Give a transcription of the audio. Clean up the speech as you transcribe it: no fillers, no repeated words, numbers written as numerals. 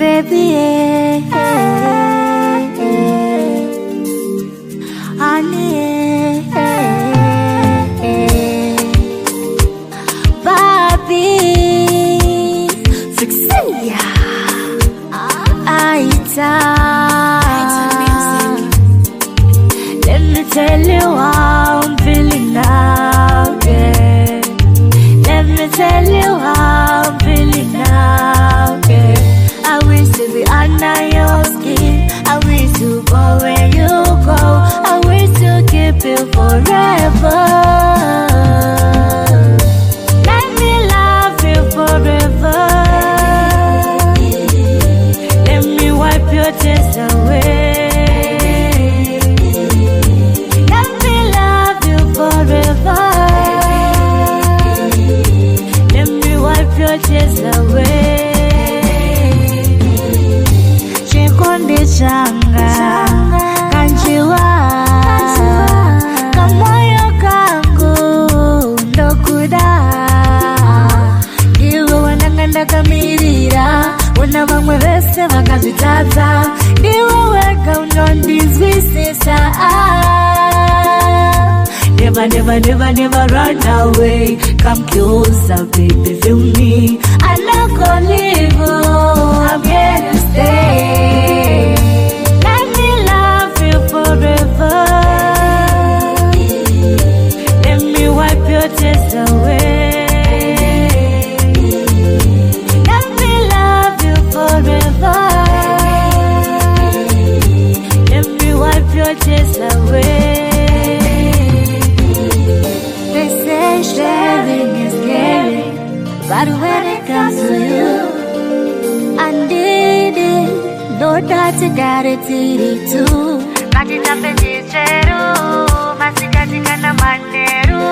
baby, honey, Bobby, Frixie, Aita. Let me tell you how I'm feeling now, yeah. Let me tell you how I'm feeling now, yeah. I wish to be under your skin. I wish to go where you go. I wish to keep you forever. Let me love you forever. Let me wipe your tears away. Let me love you forever. Let me wipe your tears away. Changa kanjiwa kamoyo kangu ndokuda iwe wananganda kamirira wana vamwe vese vakazvitadza iwe wega unondizwisisa. Never, never, never, never run away. Come closer, baby, feel me. I'm not gonna leave you. I'm here to stay. Let me love you forever. Let me wipe your tears away. Let me love you forever. Let me wipe your tears away. Sharing is caring, but when it comes to you, I need it. No doubt you got it too. Matita pechicheru, masika chikana maneru.